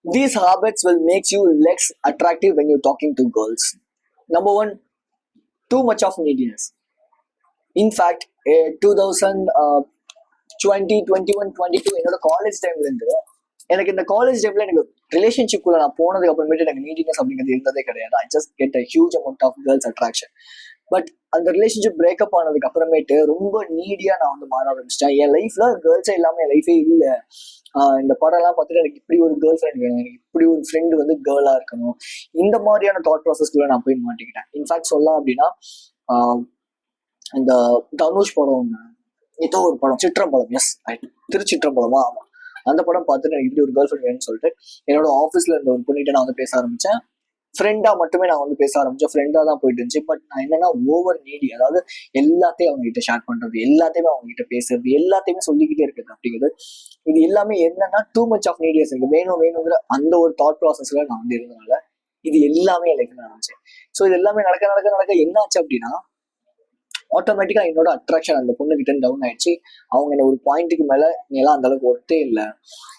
These habits will make you less attractive when you're talking to girls. Number one, too much of neediness. In fact, 2020, 21, 22 என்னோட college டைம்ல இருந்து எனக்கு இந்த college டைம்ல எனக்கு ரிலேஷன்ஷிப்குள்ள நான் போனதுக்கு அப்புறமேட்டு எனக்கு நீடினஸ் அப்படிங்கிறது இருந்ததே கிடையாது. I just get a huge amount of girls attraction. But அந்த ரிலேஷன்ஷிப் பிரேக்கப் ஆனதுக்கு அப்புறமேட்டு ரொம்ப நீடியா நான் வந்து மாற ஆரம்பிச்சிட்டேன். என் லைஃப்ல கேர்ள்ஸே இல்லாம என் லைஃபே இல்லை. இந்த படம் எல்லாம் பார்த்துட்டு எனக்கு இப்படி ஒரு கேர்ள் ஃப்ரெண்ட் வேணும், எனக்கு இப்படி ஒரு ஃப்ரெண்டு வந்து கேர்ளா இருக்கணும், இந்த மாதிரியான தாட் ப்ராசஸ்க்குள்ள நான் போய் மாட்டிக்கிட்டேன். இன்ஃபேக்ட் சொல்லலாம் அப்படின்னா இந்த தனுஷ் படம் ஒன்று, ஏதோ ஒரு படம் சிற்றம்பலம், எஸ் திருச்சிற்றம்பலமா, ஆமா, அந்த படம் பார்த்துட்டு எனக்கு இப்படி ஒரு கேர்ள் ஃப்ரெண்ட் வேணும்னு சொல்லிட்டு என்னோட ஆஃபீஸ்ல இருந்த ஒரு பொண்ணிட்ட நான் வந்து பேச ஆரம்பிச்சேன். ஃப்ரெண்டா மட்டுமே நான் வந்து பேச ஆரம்பிச்சேன். ஃப்ரெண்டா தான் போயிட்டு இருந்துச்சு. பட் நான் என்னன்னா ஓவர் நீடி, அதாவது எல்லாத்தையும் அவங்க கிட்ட ஷேர் பண்றது, எல்லாத்தையுமே அவங்க கிட்ட பேசுறது, எல்லாத்தையுமே சொல்லிக்கிட்டே இருக்குது அப்படிங்கிறது. இது எல்லாமே என்னன்னா டூ மச் ஆஃப் நீடியஸ் இருக்கு. வேணும் வேணுங்கிற அந்த ஒரு தாட் ப்ராசஸ்ல நான் வந்து இருந்ததுனால இது எல்லாமே எனக்கு நடந்துச்சு. ஸோ இது எல்லாமே நடக்க நடக்க நடக்க என்ன ஆச்சு அப்படின்னா, ஆட்டோமேட்டிக்கா என்னோட அட்ராக்ஷன் அந்த பொண்ணு கிட்ட டவுன் ஆயிடுச்சு. அவங்க என்ன ஒரு பாயிண்ட்டுக்கு மேல நீ எல்லாம் அந்த அளவுக்கு ஒர்த்தே இல்லை,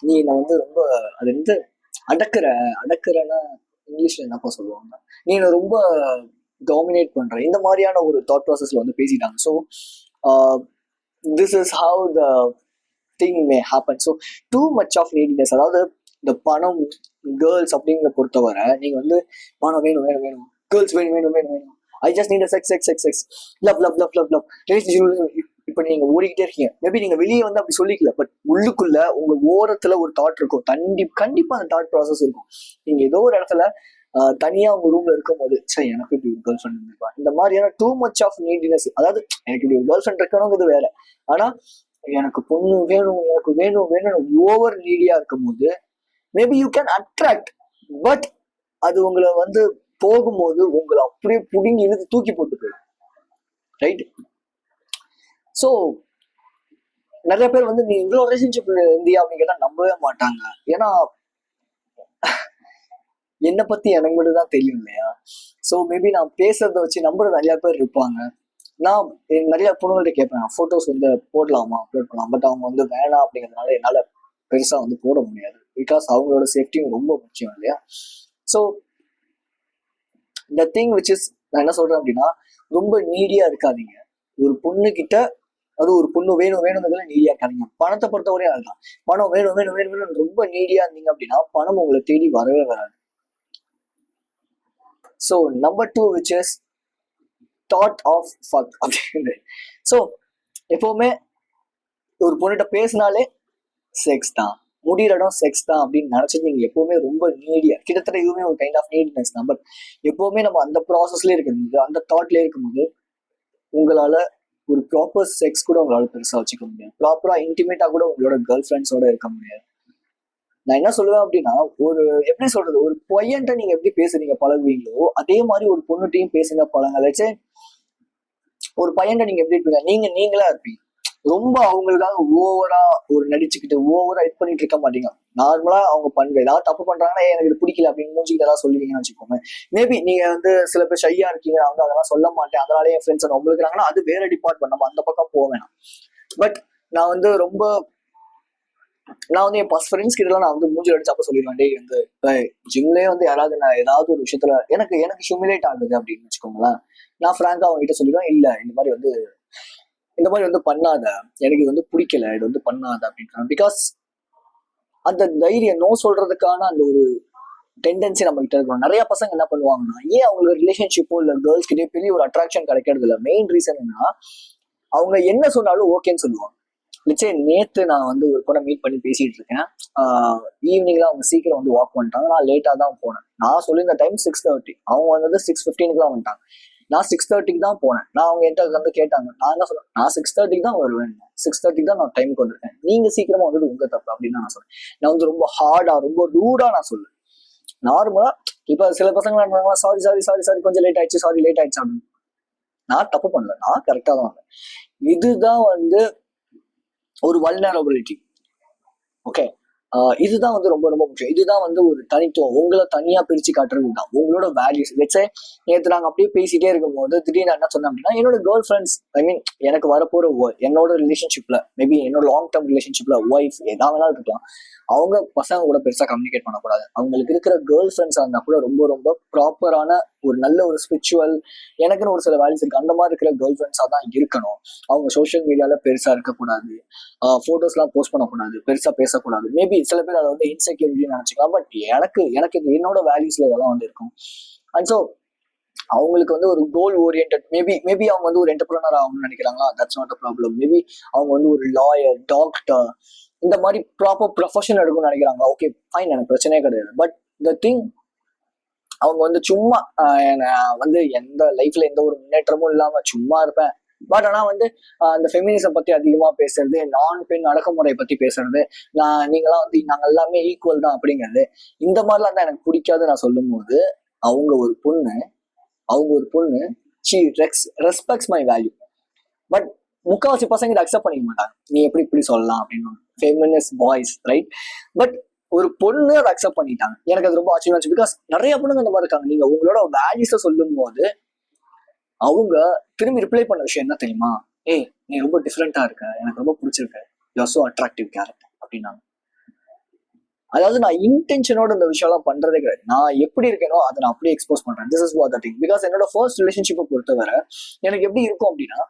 நீ என்ன வந்து ரொம்ப அது வந்து அடக்குறன்னா இங்கிலீஷ்ல என்னப்பா சொல்லுவாங்க, நீ என்ன ரொம்ப டாமினேட் பண்ற, இந்த மாதிரியான ஒரு தாட் ப்ராசஸ்ல வந்து பேசிட்டாங்க. So this is how the thing may happen. So too much of neediness, அதாவது இந்த பணம் கேர்ள்ஸ் அப்படிங்கிற பொறுத்தவரை நீங்க வந்து பணம் வேணும் வேணும் வேணும், கேர்ள்ஸ் வேணும் வேணும் வேணும் வேணும், I just need sex sex sex sex, love love love love love, relationship. இப்ப நீங்க ஓடிக்கிட்டே இருக்கீங்க. மேபி நீங்க வெளியே வந்து அப்படி சொல்லிக்கல, பட் உள்ளுக்குள்ள உங்க ஓரத்துல ஒரு தாட் இருக்கும். கண்டிப்பா அந்த தாட் ப்ராசஸ் இருக்கும். நீங்க ஏதோ ஒரு இடத்துல தனியா உங்க ரூம்ல இருக்கும் போது, சரி எனக்கு இப்படி ஒரு கேர்ள் ஃப்ரெண்ட் இருப்பா, இந்த மாதிரியான டூ மச் ஆஃப் நீடினஸ், அதாவது எனக்கு இப்படி ஒரு கேர்ள் ஃப்ரெண்ட் இருக்கணுங்கிறது வேற, ஆனா எனக்கு பொண்ணு வேணும், எனக்கு வேணும் வேணும், ஓவர் நீடியா இருக்கும் போது maybe you can attract, but அது உங்களை வந்து போகும்போது உங்களை அப்படியே புடுங்கி இழுத்து தூக்கி போட்டு போயிடும். ரைட்? ஸோ நிறைய பேர் வந்து நீ இவ்வளோ ரிலேஷன்ஷிப்ல இருந்தியா அப்படின்னு கேட்டா நம்பவே மாட்டாங்க. ஏன்னா என்னை பத்தி எனக்கு மட்டும் தான் தெரியும் இல்லையா? ஸோ மேபி நான் பேசுறத வச்சு நம்புற நிறைய பேர் இருப்பாங்க. நான் நிறைய பொண்ணுங்கள்ட்ட கேட்பேன், ஃபோட்டோஸ் வந்து போடலாமா, அப்லோட் பண்ணலாம், பட் அவங்க வந்து வேணாம் அப்படிங்கிறதுனால என்னால் பெருசாக வந்து போட முடியாது. பிகாஸ் அவங்களோட சேஃப்டியும் ரொம்ப முக்கியம் இல்லையா? So the thing which is, நான் என்ன சொல்றேன் அப்படின்னா, ரொம்ப நீடியா இருக்காதீங்க. ஒரு பொண்ணு கிட்ட, அது ஒரு பொண்ணு வேணும் வேணுங்கிறதுல நீடியா இருக்காதீங்க. பணத்தை பொறுத்தவரையும் அதுதான். பணம் வேணும் வேணும் வேணும் வேணும் ரொம்ப நீடியா இருந்தீங்க அப்படின்னா பணம் உங்களை தேடி வரவே வராது. So number 2 which is that of fuck அப்படின்னு. ஸோ எப்பவுமே ஒரு பொண்ணுகிட்ட பேசினாலே செக்ஸ் தான், முடிகிற இடம் செக்ஸ் தான் அப்படின்னு நினைச்சிட்டு நீங்க எப்பவுமே ரொம்ப நீடியா, கிட்டத்தட்ட இதுவுமே ஒரு கைண்ட் ஆஃப் நீட்னஸ் தான். பட் எப்பவுமே நம்ம அந்த ப்ராசஸ்ல இருக்கும்போது, அந்த தாட்ல இருக்கும்போது உங்களால ஒரு ப்ராப்பர் செக்ஸ் கூட உங்களால பெருசா வச்சுக்க முடியாது. ப்ராப்பரா இன்டிமேட்டா கூட உங்களோட கேர்ள் ஃப்ரெண்ட்ஸோட இருக்க முடியாது. நான் என்ன சொல்லுவேன் அப்படின்னா, ஒரு எப்படி சொல்றது, ஒரு பையன்ட்ட நீங்க எப்படி பேசுறீங்க பழகுவீங்களோ அதே மாதிரி ஒரு பொண்ணுட்டையும் பேசுங்க பழங்க. லட்சே ஒரு பையன்ட்ட நீங்க எப்படி இருப்பீங்க, நீங்களா இருப்பீங்க. ரொம்ப அவங்களுக்காக ஓவரா ஒரு நடிச்சுக்கிட்டு ஓவரா இது பண்ணிட்டு இருக்க மாட்டீங்க. நார்மலா அவங்க பண்ற ஏதாவது தப்பு பண்றாங்கன்னா எனக்கு இது பிடிக்கல அப்படின்னு மூஞ்சிக்கிட்டு ஏதாவது சொல்லுவீங்கன்னு வச்சுக்கோங்க. மேபி நீங்க வந்து சில பேர் ஷையா இருக்கீங்க, நான் வந்து அதெல்லாம் சொல்ல மாட்டேன், அதனாலே என் ஃப்ரெண்ட்ஸ் ரொம்ப இருக்கிறாங்கன்னா அது வேற டிபார்ட்மெண்ட், நம்ம அந்த பக்கம் போக வேணாம். பட் நான் வந்து என் ஃப்ரெண்ட்ஸ் கிட்ட நான் வந்து மூஞ்சி அடிச்சு அப்ப சொல்லிடுவேன், டே வந்து ஜிம்லயே வந்து யாராவது நான் ஏதாவது ஒரு விஷயத்துல எனக்கு ஹியூமிலேட் ஆகுது அப்படின்னு வச்சுக்கோங்களேன், நான் ஃப்ராங்கா அவங்க கிட்ட சொல்லிடுவேன், இல்ல இந்த மாதிரி வந்து பண்ணாத, எனக்கு இது வந்து பிடிக்கல, இது வந்து பண்ணாத அப்படின்றாங்க. பிகாஸ் அந்த தைரியம் நோ சொல்றதுக்கான அந்த ஒரு டெண்டன்சி நம்ம கிட்ட இருக்கணும். நிறைய பசங்க என்ன பண்ணுவாங்கன்னா, ஏன் அவங்களுக்கு ரிலேஷன்ஷிப்போ இல்ல கேர்ள்ஸ் கிட்டே பெரிய ஒரு அட்ராக்ஷன் கிடைக்கிறது இல்லை, மெயின் ரீசன் என்னன்னா அவங்க என்ன சொன்னாலும் ஓகேன்னு சொல்லுவாங்க. நிச்சயம் நேத்து நான் வந்து ஒரு கூட மீட் பண்ணி பேசிட்டு இருக்கேன். ஈவினிங்ல அவங்க சீக்கிரம் வந்து வாக் பண்ணிட்டாங்க, நான் லேட்டா தான் போனேன். நான் சொல்லியிருந்த டைம் 6:30, அவங்க வந்து 6:15 வந்துட்டாங்க. நான் 6:30 தான் போனேன். நான் அவங்க என்கிட்ட வந்து கேட்டாங்க, நான் என்ன சொல்றேன், நான் 6:30 தான் வருவேன், 6:30 தான் நான் டைமுக்கு வந்திருக்கேன், நீங்க சீக்கிரமா வந்தது உங்க தப்பு அப்படின்னு நான் சொல்றேன். நான் வந்து ரொம்ப ஹார்டா ரொம்ப ரூடா நான் சொல்லுவேன். நார்மலா இப்ப சில பசங்க சாரி சாரி சாரி சாரி கொஞ்சம் லேட் ஆயிடுச்சு, சாரி லேட் ஆயிடுச்சு அப்படின்னு. நான் தப்பு பண்ணல, நான் கரெக்டா தான் வந்தேன். இதுதான் வந்து ஒரு வல்னரபிலிட்டி. ஓகே, இதுதான் வந்து ரொம்ப ரொம்ப முக்கியம். இதுதான் வந்து ஒரு தனித்துவம். உங்களை தனியா பிரிச்சு காட்டுறது தான் உங்களோட வேல்யூஸ். லெட்ஸ் சே நேற்று நாங்க அப்படியே பேசிட்டே இருக்கும்போது திடீர்னு என்ன சொன்னேன் அப்படின்னா, என்னோட கேர்ள் ஃப்ரெண்ட்ஸ், ஐ மீன் எனக்கு வரப்போற என்னோட ரிலேஷன்ஷிப்ல, மேபி என்னோட லாங் டேர்ம் ரிலேஷன்ஷிப்ல ஒய்ஃப் எதா வேணாலும் இருக்கலாம், அவங்க பசங்க கூட பெருசா கம்யூனிகேட் பண்ணக்கூடாது. அவங்களுக்கு இருக்கிற கேர்ள் ஃப்ரெண்ட்ஸா இருந்தா கூட ரொம்ப ரொம்ப ப்ராப்பரான ஒரு நல்ல ஒரு ஸ்பிரிச்சுவல், எனக்குன்னு ஒரு சில வேல்யூஸ் இருக்கு, அந்த மாதிரி இருக்கிற கேர்ள் ஃப்ரெண்ட்ஸா தான் இருக்கணும். அவங்க சோஷியல் மீடியால பெருசா இருக்கக்கூடாது, போட்டோஸ் எல்லாம் போஸ்ட் பண்ணக்கூடாது, பெருசா பேசக்கூடாது. மேபி சில பேர் அதை வந்து இன்செக்யூரிட்டி நினைச்சுக்கலாம், பட் எனக்கு எனக்கு இது என்னோட வேல்யூஸ்ல இதெல்லாம் வந்து இருக்கும். அண்ட் ஸோ அவங்களுக்கு வந்து ஒரு கோல் ஓரியன்ட், மேபி அவங்க வந்து ஒரு என்டர்பிரனர் ஆகணும்னு நினைக்கிறாங்களா, that's not a problem. Maybe அவங்க வந்து ஒரு லாயர், டாக்டர், இந்த மாதிரி ப்ராப்பர் ப்ரொஃபஷன் எடுக்கணும்னு நினைக்கிறாங்க, ஓகே ஃபைன், எனக்கு பிரச்சனையே கிடையாது. பட் த திங், அவங்க வந்து சும்மா நான் வந்து எந்த லைஃப்ல எந்த ஒரு முன்னேற்றமும் இல்லாம சும்மா இருப்பேன், பட் ஆனா வந்து அந்த ஃபெமினிசம் பத்தி அதிகமா பேசுறது, நான் பெண் அடக்குமுறை பத்தி பேசுறது, நீங்களாம் வந்து நாங்க எல்லாமே ஈக்குவல் தான் அப்படிங்கிறது, இந்த மாதிரிலாம் தான் எனக்கு பிடிக்காது. நான் சொல்லும் போது அவங்க ஒரு பொண்ணு, she respects my value. But முக்கால்வாசி பசங்க இதை அக்செப்ட் பண்ணிக்க மாட்டாங்க. நீ எப்படி இப்படி சொல்லலாம் அப்படின்னு, ஃபெமினிஸ்ட் பாய்ஸ், ரைட்? பட் ஒரு பொண்ணு அதை அக்செப்ட் பண்ணிட்டாங்க. எனக்கு அது ரொம்ப ஆச்சரியமா இருந்துச்சு. பிகாஸ் நிறைய பொண்ணுங்க இந்த மாதிரி இருக்காங்க. நீங்க உங்களோட வேல்யூஸை சொல்லும் போது அவங்க திரும்பி ரிப்ளை பண்ண விஷயம் என்ன தெரியுமா? ஏய், நீ ரொம்ப டிஃப்ரெண்டா இருக்க, எனக்கு ரொம்ப பிடிச்சிருக்க, you are so attractive character அப்படின்னாங்க. அதாவது நான் இன்டென்ஷனோட இந்த விஷயம் எல்லாம் பண்றதே கிடையாது. நான் எப்படி இருக்கேனோ அதை நான் அப்படியே எக்ஸ்போஸ் பண்றேன். This is what the thing. Because என்னோட ஃபர்ஸ்ட் ரிலேஷன்ஷிப்பை பொறுத்தவரை எனக்கு எப்படி இருக்கும் அப்படின்னா,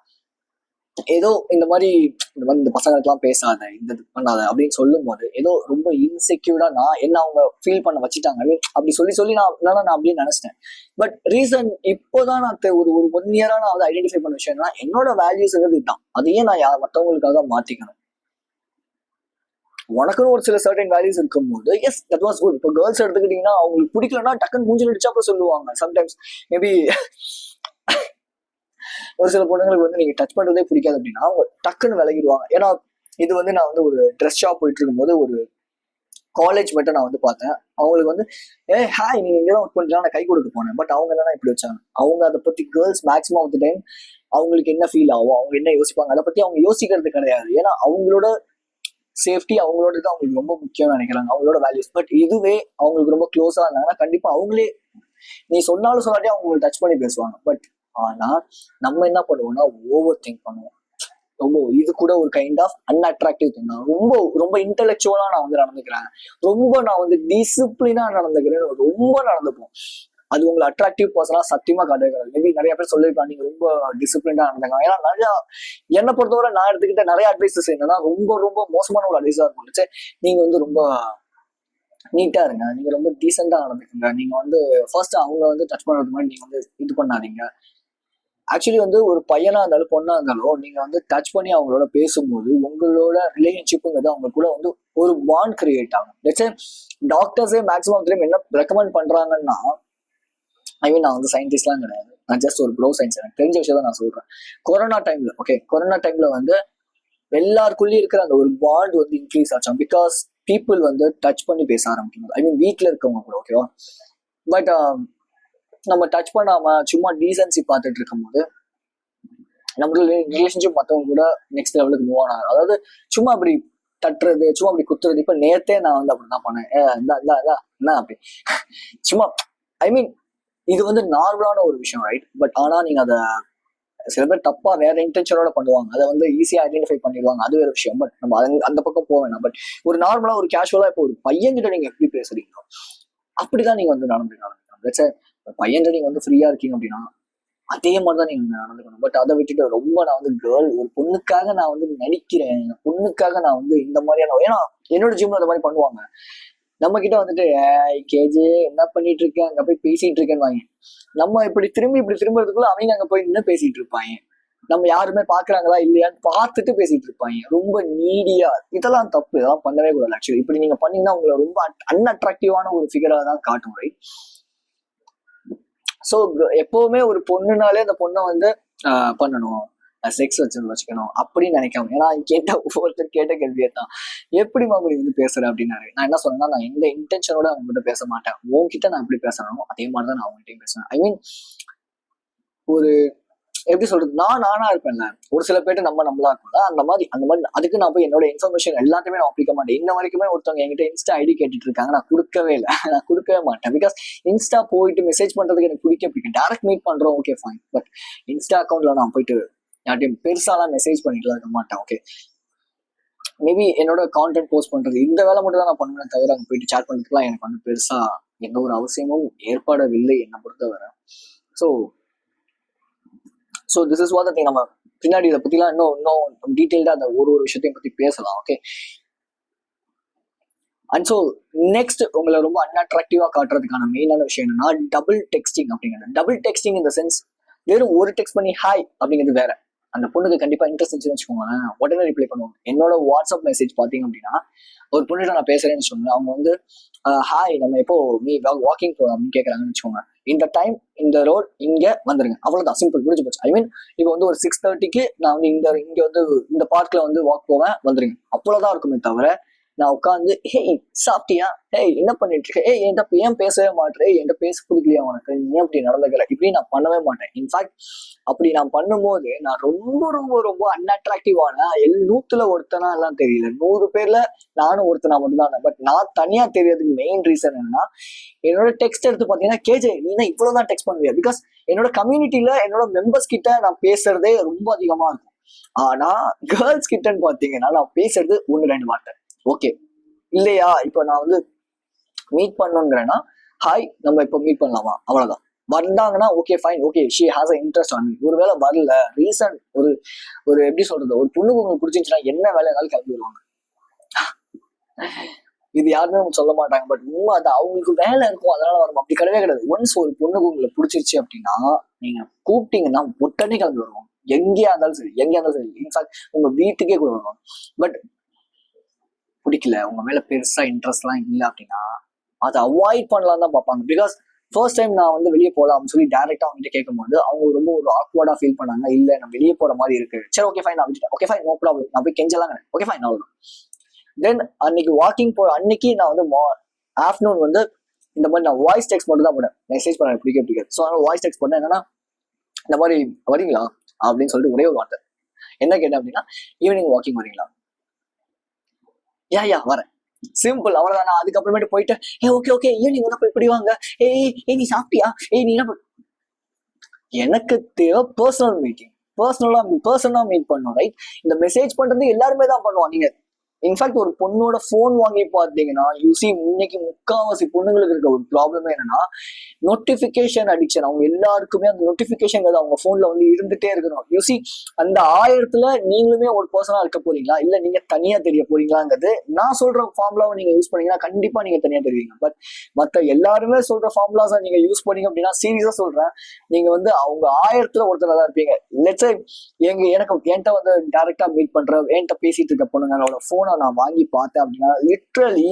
ஏதோ இந்த மாதிரி இந்த பசங்களுக்கெல்லாம் பேசாத, இந்த இது பண்ணாத அப்படின்னு சொல்லும் போது ஏதோ ரொம்ப இன்செக்யூர்டா நான் என்ன அவங்க ஃபீல் பண்ண வச்சுட்டாங்க. அப்படி சொல்லி நான் அப்படியே நினைச்சிட்டேன். பட் ரீசன் இப்போதான் நான் ஒரு 1 இயரா நான் வந்து ஐடென்டிஃபை பண்ண விஷயம்னா, என்னோட வேல்யூஸ்ங்கிறது இதுதான். அதையே நான் மற்றவங்களுக்காக மாத்திக்கணும். உனக்குன்னு ஒரு சில சர்டன் வேல்யூஸ் இருக்கும் போது எஸ், தட் வாஸ் குட். இப்போ கேர்ள்ஸ் எடுத்துக்கிட்டீங்கன்னா அவங்களுக்கு பிடிக்கலன்னா டக்குன்னு மூஞ்சில் அடிச்சா அப்புறம் சொல்லுவாங்க. சம்டைம்ஸ் மேபி ஒரு சில பொண்ணுங்களுக்கு வந்து நீங்க டச் பண்றதே பிடிக்காது அப்படின்னா அவங்க டக்குன்னு விலகிடுவாங்க. ஏன்னா இது வந்து நான் வந்து ஒரு ட்ரெஸ் ஷாப் போயிட்டு இருக்கும்போது ஒரு காலேஜ் மட்டும் நான் வந்து பார்த்தேன். அவங்களுக்கு வந்து ஹாய் நீங்க இங்கே தான் ஒர்க் பண்ணுறா, நான் கை கொடுக்க போனேன். பட் அவங்க என்னன்னா இப்படி வச்சாங்க. அவங்க அதை பத்தி girls maximum of the time அவங்களுக்கு என்ன ஃபீல் ஆகும், அவங்க என்ன யோசிப்பாங்க, அதை பத்தி அவங்க யோசிக்கிறது கிடையாது. ஏன்னா அவங்களோட சேஃப்டி, அவங்களோட இது அவங்களுக்கு ரொம்ப முக்கியம்னு நினைக்கிறாங்க, அவங்களோட வேல்யூஸ். பட் இதுவே அவங்களுக்கு ரொம்ப க்ளோஸா இருந்தாங்கன்னா கண்டிப்பா அவங்களே நீ சொன்னாலும் சொல்லாட்டி அவங்க டச் பண்ணி பேசுவாங்க. பட் ஆனா நம்ம என்ன பண்ணுவோம்னா ஓவர் திங்க் பண்ணுவோம். ரொம்ப இது கூட ஒரு கைண்ட் ஆஃப் அன்அட்ராக்டிவ் திங் தான். ரொம்ப ரொம்ப இன்டெலெக்சுவலா நான் வந்து நடந்துக்கிறேன், ரொம்ப நான் வந்து டிசிப்ளினா நடந்துக்கிறேன்னு ரொம்ப நடந்துப்போம். அது உங்களை அட்ராக்டிவ் பர்சனா சத்தியமா காட்டுகிறது. மேபி நிறைய பேர் சொல்லியிருக்காங்க நீங்க ரொம்ப டிசிப்ளினா நடந்துங்க. ஏன்னா நிறைய என்னை பொறுத்தவரை நான் எடுத்துக்கிட்ட நிறைய அட்வைசஸ் என்னன்னா ரொம்ப ரொம்ப மோசமான ஒரு அட்வைஸா இருக்கும். நீங்க வந்து ரொம்ப நீட்டா இருங்க, நீங்க ரொம்ப டீசெண்டா நடந்துக்குங்க, நீங்க வந்து ஃபர்ஸ்ட் அவங்க வந்து டச் பண்றது மாதிரி நீங்க வந்து இது பண்ணாதீங்க. ஆக்சுவலி வந்து ஒரு பையனா இருந்தாலும் பொண்ணா இருந்தாலும் நீங்க வந்து டச் பண்ணி அவங்களோட பேசும்போது உங்களோட ரிலேஷன்ஷிப்புங்கிறது அவங்க கூட வந்து ஒரு பாண்ட் கிரியேட் ஆகும். லெட்ஸ் டாக்டர்ஸே மேக்ஸிமம் டைம் என்ன ரெக்கமெண்ட் பண்றாங்கன்னா, ஐ மீன் நான் வந்து சயின்டிஸ்ட்லாம் கிடையாது, நான் ஜஸ்ட் ஒரு ப்ரோ சயின்ஸ், எனக்கு தெரிஞ்ச விஷயம் தான் நான் சொல்றேன். கொரோனா டைம்ல வந்து எல்லாருக்குள்ளேயும் இருக்கிற அந்த ஒரு பாண்ட் வந்து இன்க்ரீஸ் ஆச்சான். பிகாஸ் பீப்புள் வந்து டச் பண்ணி பேச ஆரம்பிக்கணும். ஐ மீன் வீட்டில் இருக்கவங்க கூட ஓகேவா. பட் நம்ம டச் பண்ணாம சும்மா டீசன்சி பார்த்துட்டு இருக்கும் போது நம்மளோட ரிலேஷன்ஷிப் மற்றவங்க கூட நெக்ஸ்ட் லெவலுக்கு மூவ் ஆனாங்க. அதாவது சும்மா அப்படி தட்டுறது, சும்மா அப்படி குத்துறது. இப்ப நேத்தே நான் வந்து அப்படிதான் பண்ணேன். என்ன அப்படி சும்மா, ஐ மீன் இது வந்து நார்மலான ஒரு விஷயம், ரைட்? பட் ஆனா நீங்க அதை சில பேர் தப்பா வேற இன்டென்ஷனோட பண்ணுவாங்க, அதை வந்து ஈஸியா ஐடென்டிஃபை பண்ணிடுவாங்க, அது வேற விஷயம். பட் நம்ம அந்த பக்கம் போக வேணாம். பட் ஒரு நார்மலா ஒரு கேஷுவலா இப்போ ஒரு பையன் கிட்ட நீங்க எப்படி பேசுறீங்களோ அப்படிதான் நீங்க வந்து நடந்துக்கணும். பையன் நீங்க வந்து ஃப்ரீயா இருக்கீங்க அப்படின்னா அதே மாதிரிதான் நீங்க நடந்துக்கணும். பட் அதை விட்டுட்டு ரொம்ப நான் வந்து ஒரு பொண்ணுக்காக நான் வந்து நினைக்கிறேன், பொண்ணுக்காக நான் வந்து இந்த மாதிரியான, ஏன்னா என்னோட ஜிம்ல அந்த மாதிரி பண்ணுவாங்க. நம்ம கிட்ட வந்துட்டு கேஜி என்ன பண்ணிட்டு இருக்கேன், அங்க போய் பேசிட்டு இருக்கேன்னு வாங்க. நம்ம இப்படி திரும்புறதுக்குள்ள அவங்க அங்க போய் இன்னும் பேசிட்டு இருப்பாங்க. நம்ம யாருமே பாக்குறாங்களா இல்லையான்னு பார்த்துட்டு பேசிட்டு இருப்பாங்க, ரொம்ப நீடியா. இதெல்லாம் தப்பு, இதெல்லாம் பண்ணவே கூடாது. ஆக்சுவலி இப்படி நீங்க பண்ணீங்கன்னா உங்களை ரொம்ப அன்அட்ராக்டிவான ஒரு ஃபிகரா தான் காட்டும், ரைட்? ஸோ எப்பவுமே ஒரு பொண்ணுனாலே அந்த பொண்ணை வந்து பண்ணணும், செக்ஸ் வச்சுக்கணும் அப்படின்னு நினைக்காம. ஏன்னா ஒருத்தர் கேட்ட கேள்வியே தான், எப்படி மாமி வந்து பேசுற அப்படின்னாரு. நான் என்ன சொன்னேன்னா, நான் எந்த இன்டென்ஷனோட அவங்க கிட்ட பேச மாட்டேன், உங்ககிட்ட நான் எப்படி பேசணும் அதே மாதிரிதான் நான் அவங்ககிட்டயும் பேசுவேன். ஐ மீன் ஒரு எப்படி சொல்றது, நானா இருப்பேன்ல, ஒரு சில பேர்ட்டு நம்மளா இருக்கும்ல, அந்த மாதிரி அதுக்கு நான் போய் என்னோட இன்ஃபர்மேஷன் எல்லாத்தையுமே நான் அப்ளிக்க மாட்டேன். இன்ன வரைக்குமே ஒருத்தவங்க என்கிட்ட இன்ஸ்டா ஐடி கேட்டுட்டு இருக்காங்க, நான் கொடுக்கவே இல்லை. நான் கொடுக்கவே மாட்டேன். பிகாஸ் இன்ஸ்டா போயிட்டு மெசேஜ் பண்றதுக்கு எனக்கு பிடிக்கும். டேரக்ட் மீட் பண்றோம், ஓகே ஃபைன். பட் இன்ஸ்டா அக்கௌண்ட்ல நான் போயிட்டு யார்ட்டையும் பெருசாலாம் மெசேஜ் பண்ணிட்டுலாம் இருக்க மாட்டேன். ஓகே, மேபி என்னோட கான்டென்ட் போஸ்ட் பண்றது இந்த வேலை மட்டும் தான் நான் பண்ணுவேன் தவிர அங்கே போயிட்டு சேட் பண்றதுக்குலாம் எனக்கு வந்து பெருசா எந்த ஒரு அவசியமும் ஏற்படவில்லை என்னை பொறுத்தவரை. So so this is what the thing. நம்ம பின்னாடி இதை பத்திலாம் இன்னும் டீட்டெயில்டா அந்த ஒரு விஷயத்தையும் பத்தி பேசலாம். ஓகே, அண்ட் ஸோ நெக்ஸ்ட் உங்களை ரொம்ப அன்அட்ராக்டிவா காட்டுறதுக்கான மெயினான விஷயம் என்னன்னா டபுள் டெக்ஸ்டிங் அப்படிங்கிறது. டபுள் டெக்ஸ்டிங் இந்த சென்ஸ், வெறும் ஒரு டெக்ஸ்ட் பண்ணி ஹாய் அப்படிங்கிறது வேற. அந்த பொண்ணுக்கு கண்டிப்பா இன்ட்ரெஸ்ட் இருந்துச்சுன்னு வச்சுக்கோங்களேன், உடனே ரிப்ளை பண்ணுவாங்க. என்னோட வாட்ஸ்அப் மெசேஜ் பாத்தீங்க அப்படின்னா, ஒரு பொண்ணுகிட்ட நான் பேசுறேன்னு வச்சுக்கோங்க, அவங்க வந்து ஹாய் நம்ம எப்போ மீ வாக்கிங் போகலாம் அப்படின்னு கேட்கறாங்கன்னு வச்சுக்கோங்க. இந்த டைம் இந்த ரோட் இங்க வந்துருங்க, அவ்வளவுதான், சிம்பிள், முடிஞ்சு போச்சு. ஐ மீன் இப்போ வந்து ஒரு 6:30க்கு நான் வந்து இங்க வந்து இந்த பார்க்ல வந்து வாக் போவேன், வந்துருங்க, அவ்வளவுதான் இருக்குமே தவிர நான் உட்காந்து ஹேய் சாப்பிட்டியா, ஹேய் என்ன பண்ணிட்டு இருக்க, ஏன் என்கிட்ட ஏன் பேசவே மாட்டேன், என்கிட்ட பேச பிடிக்கலையா உனக்கு, நீ ஏன் அப்படி நடந்துக்கிற, இப்படி நான் பண்ணவே மாட்டேன். இன்ஃபேக்ட் அப்படி நான் பண்ணும்போது நான் ரொம்ப ரொம்ப ரொம்ப அன்அட்ராக்டிவான 100ல ஒருத்தனா எல்லாம் தெரியல, 100 பேர்ல நானும் ஒருத்தனா மட்டும்தான். பட் நான் தனியா தெரியறதுக்கு மெயின் ரீசன் என்னன்னா, என்னோட டெக்ஸ்ட் எடுத்து பாத்தீங்கன்னா கேஜே நீ தான் இவ்வளவுதான் டெக்ஸ்ட் பண்ணுவியா, பிகாஸ் என்னோட கம்யூனிட்டியில என்னோட மெம்பர்ஸ் கிட்ட நான் பேசுறதே ரொம்ப அதிகமா இருக்கும். ஆனா கேர்ள்ஸ் கிட்டன்னு பாத்தீங்கன்னா நான் பேசுறது 1-2 வார்த்தை. ஓகே இல்லையா, இப்போ நான் வந்து மீட் பண்ணுங்கிறேன்னா ஹாய் நம்ம இப்போ மீட் பண்ணலாமா, அவ்வளவுதான். வந்தாங்கன்னா okay fine, okay she has a interest on me. ஒருவேளை வரல, ரீசன் ஒரு எப்படி சொல்றது, ஒரு பொண்ணுக்கு உங்களுக்கு பிடிச்சிருந்துச்சுன்னா என்ன வேலை இருந்தாலும் கிளம்பி வருவாங்க. இது யாருமே சொல்ல மாட்டாங்க, பட் உண்மை அது, அவங்களுக்கு வேலை இருக்கும் அதனால வரும். அப்படி கிடையவே கிடையாது. ஒன்ஸ் ஒரு பொண்ணுக்கு உங்களுக்கு பிடிச்சிருச்சு அப்படின்னா நீங்க கூப்பிட்டீங்கன்னா உடனே கிளம்பி வருவாங்க, எங்கேயா இருந்தாலும் சரி. இன்ஃபேக்ட் உங்க வீட்டுக்கே கூட வருவாங்க. பட் பிடிக்கல, உங்க மேல பெருசா இன்ட்ரெஸ்ட்லாம் இல்லை அப்படின்னா அதை அவாய்ட் பண்ணலாம் தான் பார்ப்பாங்க. பிகாஸ் ஃபர்ஸ்ட் டைம் நான் வந்து வெளியே போகலாம் அப்படின்னு சொல்லி டேரக்டா அவங்ககிட்ட கேட்கும்போது அவங்க ரொம்ப ஒரு ஆக்வர்டா ஃபீல் பண்ணாங்க. இல்ல நான் வெளியே போற மாதிரி இருக்கு, சரி ஓகே ஃபைன் நான் விட்டுட்டேன், ஓகே ஃபைன் நோ ப்ராப்ளம், நான் போய் கெஞ்சலாம், ஓகே ஃபைன் அவ்வளவுதான். தென் அன்னைக்கு வாக்கிங் போற அன்னைக்கு நான் வந்து ஆஃப்டர்நூன் வந்து இந்த மாதிரி நான் வாய்ஸ் டெக்ஸ்ட் மட்டும் தான் போனேன், மெசேஜ் பண்ண பிடிக்காது. ஸோ அதனால வாய்ஸ் டெக்ஸ்ட் பண்ணேன். என்னன்னா இந்த மாதிரி வரீங்களா அப்படின்னு சொல்லிட்டு ஒரே ஒரு வார்த்தை என்ன கேட்டேன் அப்படின்னா, ஈவினிங் வாக்கிங் வரீங்களா, யா வரேன், சிம்பிள், அவ்வளவுதானா. அதுக்கப்புறமேட்டு போயிட்டு ஓகே ஈவினிங் வந்து இப்படி வாங்க, நீ சாப்பிட்டியா, நீ என்ன எனக்கு தேவை பர்சனல் மீட்டிங், பர்சனலா மீட் பண்ணும், ரைட். இந்த மெசேஜ் பண்றது எல்லாருமே தான் பண்ணுவோம். நீங்க இன்ஃபேக்ட் ஒரு பொண்ணோட போன் வாங்கி பார்த்தீங்கன்னா யூசி இன்னைக்கு முக்காவாசி பொண்ணுங்களுக்கு இருக்க ஒரு ப்ராப்ளமே என்னன்னா நோட்டிபிகேஷன் அடிக்ஷன். அவங்க எல்லாருக்குமே அந்த நோட்டிபிகேஷன் அவங்க போன்ல வந்து இருந்துட்டே இருக்கணும். யூசி அந்த 1000த்துல நீங்களுமே ஒரு பர்சனா இருக்க போறீங்களா, இல்ல நீங்க தனியா தெரிய போறீங்களாங்கிறது நான் சொல்ற ஃபார்முலாவை நீங்க யூஸ் பண்ணீங்கன்னா கண்டிப்பா நீங்க தனியா தெரிவிங்க. பட் மத்த எல்லாருமே சொல்ற ஃபார்முலாஸை நீங்க யூஸ் பண்ணீங்க அப்படின்னா சீரியஸா சொல்றேன், நீங்க வந்து அவங்க 1000த்துல ஒருத்தர் தான் இருப்பீங்க. லெட்ஸ் என்கிட்ட வந்து டைரக்டா மீட் பண்ற என்கிட்ட பேசிட்டு இருக்க பொண்ணுங்களோட போனை நான் வாங்கி பார்த்தேன் அப்படின்னா literally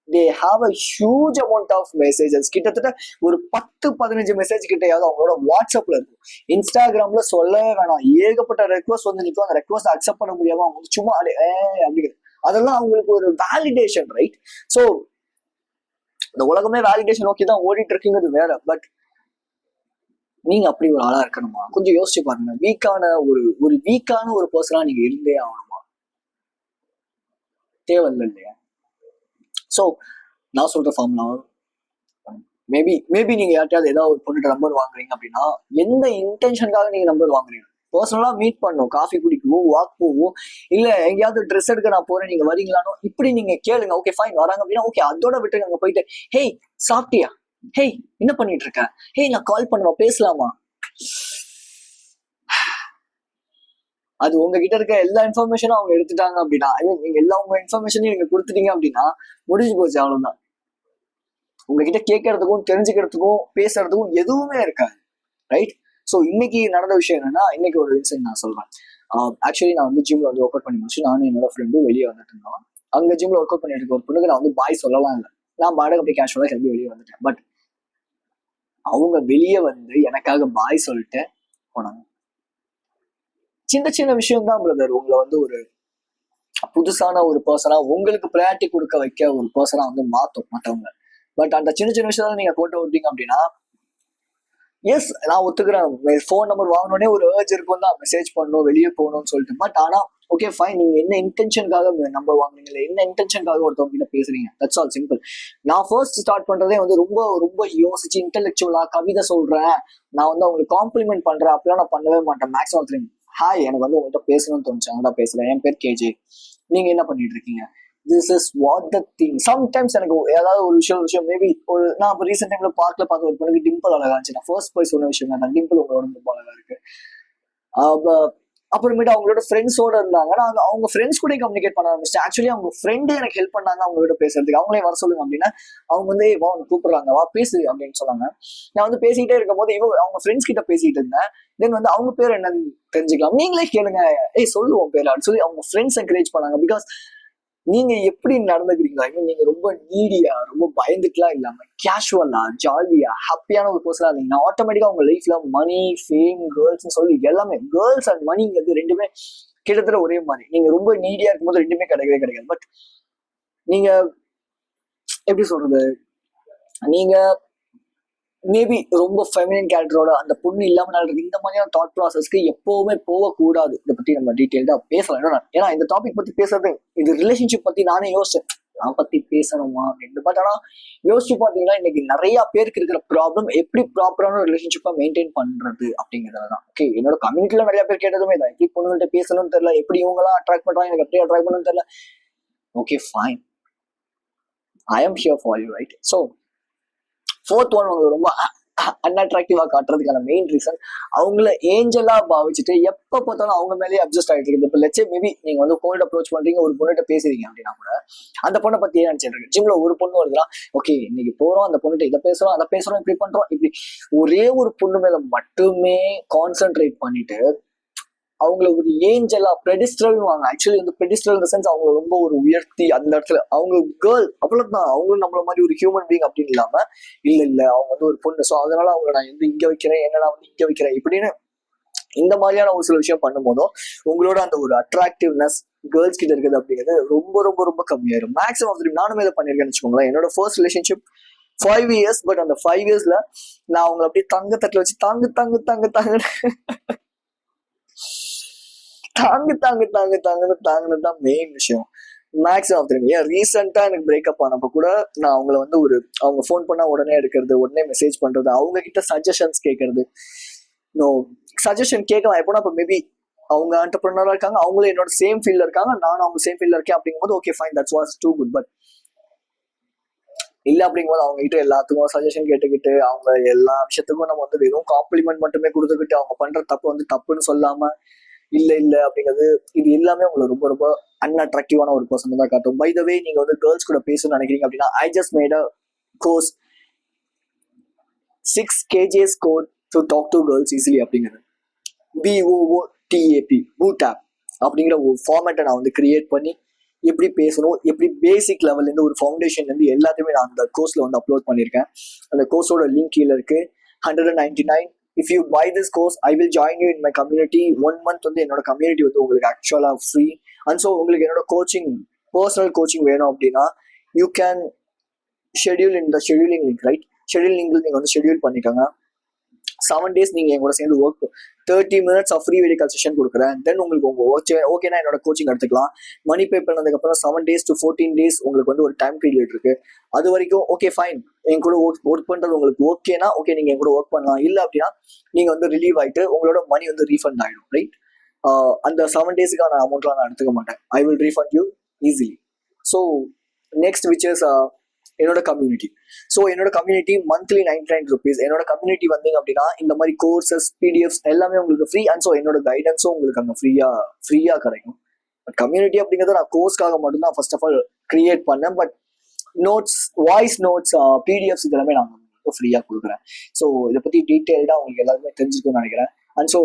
they have a huge amount of messages. கிட்டத்தட்ட ஒரு 10-15 மெசேஜ் கிட்டையாவது அவங்களோட வாட்ஸ்அப்ல இருக்கும். இன்ஸ்டாகிராம்ல சொல்லவே வேணாம், ஏகப்பட்ட ரெக்வஸ்ட் வந்து நிற்கும். அந்த ரெக்வஸ்ட் அக்செப்ட் பண்ண முடியாம அவங்க சும்மா அப்படிங்கிறது அதெல்லாம் அவங்களுக்கு ஒரு வேலிடேஷன், ரைட். ஸோ இந்த உலகமே வேலிடேஷன் நோக்கி தான் ஓடிட்டு இருக்குங்கிறது வேற. பட் நீங்க அப்படி ஒரு ஆளா இருக்கணுமா, கொஞ்சம் யோசிச்சு பாருங்க. வீக்கான ஒரு பர்சனா நீங்க இருந்தே ஆகணுமா, தேவையில்லை இல்லையா? ஸோ நான் சொல்ற ஃபார்முலா மேபி நீங்க யார்ட்டையாவது ஏதாவது ஒரு பொண்ணுகிட்ட நம்பர் வாங்குறீங்க அப்படின்னா எந்த இன்டென்ஷனுக்காக நீங்க நம்பர் வாங்குறீங்க, பர்சனலா மீட் பண்ணும், காஃபி குடிக்குவோம், வாக் போவோம், இல்ல எங்கேயாவது ட்ரெஸ் எடுக்க நான் போறேன் நீங்க வரீங்களானோ இப்படி நீங்க கேளுங்க. ஓகே ஃபைன் வராங்க அப்படின்னா ஓகே அதோட விட்டு அங்க போயிட்டு ஹேய் சாப்பிட்டியா, ஹேய் என்ன பண்ணிட்டு இருக்க, ஹேய் நான் கால் பண்ணுவோம் பேசலாமா, அது உங்ககிட்ட இருக்க எல்லா இன்ஃபர்மேஷனும் அவங்க எடுத்துட்டாங்க அப்படின்னா, ஐ மீன் நீங்க எல்லா உங்க இன்ஃபர்மேஷனையும் நீங்க கொடுத்துட்டீங்க அப்படின்னா முடிஞ்சு போச்சு, அவ்வளவுதான். உங்ககிட்ட கேட்கறதுக்கும் தெரிஞ்சுக்கிறதுக்கும் பேசுறதுக்கும் எதுவுமே இருக்காது, ரைட். ஸோ இன்னைக்கு நடந்த விஷயம் என்னன்னா, இன்னைக்கு ஒரு இன்சிடென்ட் நான் சொல்றேன். ஆக்சுவலி நான் வந்து ஜிம்ல வந்து ஒர்க் அவுட் பண்ணி முடிச்சு நானும் என்னோட ஃப்ரெண்டும் வெளியே வந்துட்டு இருந்தோம். அங்க ஜிம்ல ஒர்க் அவுட் பண்ணிட்டு இருக்க ஒரு பொண்ணுக்கு நான் வந்து பாய் சொல்லலாம் இல்லை, நான் பாடக அப்படி கேஷுவலா கிளம்பி வெளியே வந்துட்டேன். பட் அவங்க வெளியே வந்து எனக்காக பாய் சொல்லிட்டு போனாங்க. சின்ன விஷயம் தான் பிரதர் உங்களை வந்து ஒரு புதுசான ஒரு பர்சனா, உங்களுக்கு ப்ரையாரிட்டி கொடுக்க வைக்க ஒரு பர்சனா வந்து மாத்தும் மற்றவங்க. பட் அந்த சின்ன விஷயத்த நீங்க போட்டு விட்டீங்க அப்படின்னா எஸ், நான் ஒத்துக்கிறேன். ஃபோன் நம்பர் வாங்கினோடனே ஒரு ஏர்ஜ் இருக்கும் தான், மெசேஜ் பண்ணணும், வெளியே போகணும்னு சொல்லிட்டு. பட் ஆனா ஓகே ஃபைன், நீங்க என்ன இன்டென்ஷனுக்காக நம்பர் வாங்குறீங்க, இல்லை என்ன இன்டென்ஷனுக்காக ஒருத்தவங்க கிட்ட பேசுறீங்க, தட்ஸ் ஆல் சிம்பிள். நான் ஃபர்ஸ்ட் ஸ்டார்ட் பண்றதே வந்து ரொம்ப ரொம்ப யோசிச்சு இன்டெலெக்சுவலா கவிதை சொல்றேன், நான் வந்து அவங்களுக்கு காம்ப்ளிமெண்ட் பண்றேன் அப்படிலாம் நான் பண்ணவே மாட்டேன். மேக்ஸிமம் திங், ஹாய் எனக்கு வந்து உங்கள்கிட்ட பேசணும்னு தோணுச்சு, அதான் பேசுறேன், என் பேர் கேஜே, நீங்க என்ன பண்ணிட்டு இருக்கீங்க, this is what the thing. Sometimes எனக்கு ஏதாவது ஒரு விஷயம் மேபி ஒரு, நான் இப்போ ரீசெண்ட் டைம்ல பார்க்கல பார்த்த ஒரு பொண்ணுக்கு டிம்பிள் அழகா இருந்துச்சு, நான் ஃபர்ஸ்ட் போய் சொன்ன விஷயம் தான், டிம்பிள் உங்களோட ரொம்ப அழகா இருக்கு. அப்புறமேட்டு அவங்களோட ஃப்ரெண்ட்ஸோட இருந்தாங்க, நான் அவங்க ஃப்ரெண்ட்ஸ் கூட கம்யூனிகேட் பண்ண ஆரம்பிச்சிட்டேன். ஆக்சுவலி அவங்க ஃப்ரெண்டே எனக்கு ஹெல்ப் பண்ணாங்க அவங்களோட பேசுறதுக்கு, அவங்களே வர சொல்லுங்க அப்படின்னா அவங்க வந்து வா கூப்பிடுறாங்க, வா பேசு அப்படின்னு சொன்னாங்க. நான் வந்து பேசிக்கிட்டே இருக்கும் போது அவங்க ஃப்ரெண்ட்ஸ் கிட்ட பேசிட்டு இருந்தேன். தென் வந்து அவங்க பேர் என்னன்னு தெரிஞ்சுக்கலாம், நீங்களே கேளுங்க, சொல்லுவோம் பேர் அப்படின்னு சொல்லி அவங்க ஃப்ரெண்ட்ஸ் என்கரேஜ் பண்ணாங்க. பிகாஸ் நீங்க எப்படி நடந்துக்கிறீங்களா, நீங்க ரொம்ப நீடியா, ரொம்ப பயந்துட்டுலாம் இல்லாம கேஷுவலா, ஜாலியா, ஹாப்பியான ஒரு பர்சனா இருந்தீங்கன்னா ஆட்டோமேட்டிக்கா உங்க லைஃப்ல மணி, ஃபேம், கேர்ள்ஸ் சொல்லி எல்லாமே, கேர்ள்ஸ் அண்ட் மணிங்கிறது ரெண்டுமே கிட்டத்தட்ட ஒரே மாதிரி. நீங்க ரொம்ப நீடியா இருக்கும்போது ரெண்டுமே கிடைக்கவே கிடைக்காது. பட் நீங்க எப்படி சொல்றது, நீங்க மேபி ரொம்ப ஃபெமினின் கேரக்டரோட அந்த பொண்ணு இல்லாம நடக்குது, இந்த மாதிரியான தாட் ப்ராசஸ்க்கு எப்பவுமே போகக்கூடாது. இதை பத்தி நம்ம டீட்டெயில்டா பேசலாம். ஏன்னா இந்த டாபிக் பத்தி பேசுறது, இது ரிலேஷன்ஷிப் பத்தி நானே யோசிச்சேன், நான் பத்தி பேசணுமா அப்படின்னு. பட் ஆனா யோசிச்சு பாத்தீங்கன்னா இன்னைக்கு நிறைய பேருக்கு இருக்கிற ப்ராப்ளம் எப்படி ப்ராப்பரான ரிலேஷன்ஷிப்பை மெயின்டைன் பண்றது அப்படிங்கிறதுதான். ஓகே, என்னோட கம்யூனிட்டில நிறைய பேர் கேட்டதுமே தான், எப்படி பொண்ணுங்கள்ட்ட பேசணும்னு தெரியல, எப்படி இவங்களாம் அட்ராக்ட் பண்றாங்க, எனக்கு எப்படி அட்ராக்ட் பண்ணணும்னு தெரியல. Okay fine, I am here for you, right? So fourth one, உங்களுக்கு ரொம்ப அன்அட்ராக்டிவா காட்டுறதுக்கான மெயின் ரீசன், அவங்கள ஏஞ்சலா பாவிச்சுட்டு எப்ப பார்த்தாலும் அவங்க மேலேயே அட்ஜஸ்ட் ஆகிட்டு இருக்குது. இப்போ லெட்சே மேபி நீங்க வந்து கோல்ட் அப்ரோச் பண்றீங்க, ஒரு பொண்ணுகிட்ட பேசுறீங்க அப்படின்னா கூட அந்த பொண்ணை பத்தியே நினைச்சிட்டு இருக்கு. ஜிம்ல ஒரு பொண்ணு வருதுன்னா, ஓகே இன்னைக்கு போறோம், அந்த பொண்ணுகிட்ட இதை பேசுறோம், அதை பேசுறோம், இப்படி பண்றோம், இப்படி ஒரே ஒரு பொண்ணு மேல மட்டுமே கான்சென்ட்ரேட் பண்ணிட்டு அவங்கள ஒரு ஏஞ்சலா பெடிஸ்ட்ரல் வாங்க. ஆக்சுவலி வந்து பெடிஸ்ட்ரல் இந்த சென்ஸ் அவங்க ரொம்ப ஒரு உயர்த்தி அந்த இடத்துல அவங்க கேர்ள் அவ்வளவுதான், அவங்களும் நம்மள மாதிரி ஒரு ஹியூமன் பீங் அப்படின்னு இல்லாம, இல்ல அவங்க வந்து ஒரு பொண்ணு, ஸோ அதனால அவங்க நான் வந்து இங்க வைக்கிறேன், என்னடா வந்து இங்க வைக்கிறேன் இப்படின்னு இந்த மாதிரியான ஒரு சில விஷயம் பண்ணும்போதும் உங்களோட அந்த ஒரு அட்ராக்டிவ்னஸ் கேர்ள்ஸ் கிட்ட இருக்குது அப்படிங்கிறது ரொம்ப ரொம்ப ரொம்ப கம்மியாயிரும். மேக்ஸிமம் ஆஃப் நானுமே இதை பண்ணியிருக்கேன்னு வச்சுக்கோங்களேன். என்னோட ஃபர்ஸ்ட் ரிலேஷன்ஷிப் 5 years, பட் அந்த 5 yearsல நான் அவங்களை அப்படியே தங்க தட்டுல வச்சு தாங்கு தாங்கு தாங்கு தாங்கு தாங்கு தாங்கு தாங்கு தாங்குன்னு தாங்குனது தான் மெயின் விஷயம். மேக்ஸிமம் தெரியும். ஏன் ரீசெண்டா எனக்கு பிரேக்கப் ஆனப்ப கூட நான் அவங்கள வந்து ஒரு, அவங்க ஃபோன் பண்ணா உடனே எடுக்கிறது, உடனே மெசேஜ் பண்றது, அவங்க கிட்ட சஜஷன்ஸ் கேட்கறது. நோ, சஜஷன் கேட்கலாம் எப்போனா, இப்போ மேபி அவங்க ஆண்டர்பிரினரா இருக்காங்க, அவங்களும் என்னோட சேம் ஃபீல்ட்ல இருக்காங்க, நானும் அவங்க சேம் ஃபீல்ட்ல இருக்கேன் அப்படிங்கும்போது okay fine, that's was too good. But இல்ல அப்படிங்கும்போது அவங்க கிட்ட எல்லாத்துக்கும் சஜஷன் கேட்டுக்கிட்டு அவங்க எல்லா விஷயத்துக்கும் நம்ம வந்து வெறும் காம்ப்ளிமெண்ட் மட்டுமே கொடுத்துக்கிட்டு அவங்க பண்ற தப்பு வந்து தப்புன்னு சொல்லாம இல்ல அப்படிங்கிறது, இது எல்லாமே உங்களுக்கு ரொம்ப ரொம்ப அன்அட்ராக்டிவான ஒரு பர்சன் தான் காட்டும். பை த வே, நீங்க வந்து கேர்ள்ஸ் கூட பேசணும்னு நினைக்கிறீங்க அப்படின்னா, I just made a course 6 kgs code to talk to girls easily அப்படிங்கிறது, BOOTAP பூட்டாப் அப்படிங்கிற ஒரு ஃபார்மேட்டை நான் வந்து கிரியேட் பண்ணி எப்படி பேசணும், எப்படி பேசிக் லெவல்லேருந்து ஒரு ஃபவுண்டேஷன்லேருந்து எல்லாத்தையுமே நான் அந்த கோர்ஸில் வந்து அப்லோட் பண்ணியிருக்கேன். அந்த கோர்ஸோட லிங்க் கீழே இருக்கு, 199. If you buy this course I will join you in my community. 1 month வந்து என்னோட கம்யூனிட்டி வந்து உங்களுக்கு ஆக்சுவலாக ஃப்ரீ. அண்ட் ஸோ உங்களுக்கு என்னோட கோச்சிங், பர்சனல் கோச்சிங் வேணும் அப்படின்னா you can schedule in the scheduling link, right? Schedule link நீங்கள் வந்து ஷெடியூல் பண்ணிக்கோங்க. 7 days நீங்கள் என் கூட சேர்ந்து work 30 minutes of free video consultation கொடுக்குறேன். தென் உங்களுக்கு உங்கள் ஓகேனா என்னோட கோச்சிங் எடுத்துக்கலாம். மணி பே பண்ணதுக்கப்புறம் 7 days to 14 days உங்களுக்கு வந்து ஒரு டைம் பீரியட் இருக்கு. அது வரைக்கும் ஓகே ஃபைன், என் கூட ஒர்க் பண்ணுறது உங்களுக்கு ஓகேனா ஓகே, நீங்கள் என் கூட ஒர்க் பண்ணலாம். இல்லை அப்படின்னா நீங்கள் வந்து ரிலீவ் ஆகிட்டு உங்களோட மணி வந்து ரீஃபண்ட் ஆகிடும், ரைட்? அந்த 7 daysக்கான அமௌண்ட்லாம் நான் எடுத்துக்க மாட்டேன். I will refund you easily. So next which is என்னோட கம்யூனிட்டி. ஸோ என்னோட கம்யூனிட்டி மந்த்லி 99 rupees. என்னோட கம்யூனிட்டி வந்தீங்க அப்படின்னா இந்த மாதிரி கோர்சஸ், பிடிஎஃப்ஸ் எல்லாமே உங்களுக்கு ஃப்ரீ. அண்ட் ஸோ என்னோட கைடன்ஸும் உங்களுக்கு அங்கே ஃப்ரீயா கிடைக்கும். பட் கம்யூனிட்டி அப்படிங்கிறத நான் கோர்ஸ்க்காக மட்டும்தான் ஃபர்ஸ்ட் ஆஃப் ஆல் கிரியேட் பண்ணேன். But notes, voice notes, PDFs இதெல்லாமே நான் உங்களுக்கு ஃப்ரீயாக கொடுக்குறேன். ஸோ இதை பற்றி டீட்டெயில்டாக உங்களுக்கு எல்லாருமே தெரிஞ்சுக்கணும்னு நினைக்கிறேன். அண்ட் ஸோ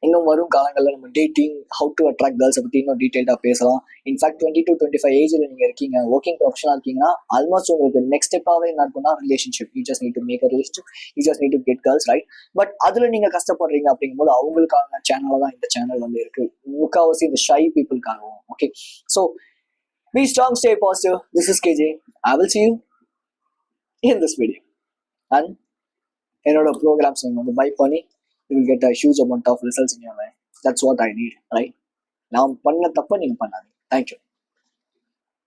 இன்னும் வரும் காலங்களில் நம்ம டேட்டிங், ஹவு டு அட்ராக்ட் கேர்ள்ஸை பற்றி இன்னும் டீட்டெயிலாக பேசலாம். இன்ஃபேக்ட் 20 to 25 ஏஜில் நீங்கள் இருக்கீங்க, ஒர்க்கிங் ப்ரொஃபஷனாக இருக்கீங்கன்னா ஆல்மோஸ்ட் உங்களுக்கு நெக்ஸ்ட் ஸ்டெப்பாகவே என்ன இருக்குன்னா relationship. You just need to make a relationship, you just need to get girls, right? But அதில் நீங்கள் கஷ்டப்படுறீங்க அப்படிங்கும்போது அவங்களுக்கான சேனலாக தான் இந்த சேனல் வந்து இருக்கு, முக்கால்வாசி இந்த ஷை பீப்புளுக்காகவும். Okay, so be strong, stay positive. This is K J. I will see you in this video and என்னோட ப்ரோக்ராம்ஸ் நீங்கள் வந்து பை பண்ணி you will get a huge amount of results in your life. That's what I need, right? நான் பண்ண தப்ப நீங்கள் பண்ணாதீங்க. தேங்க்யூ.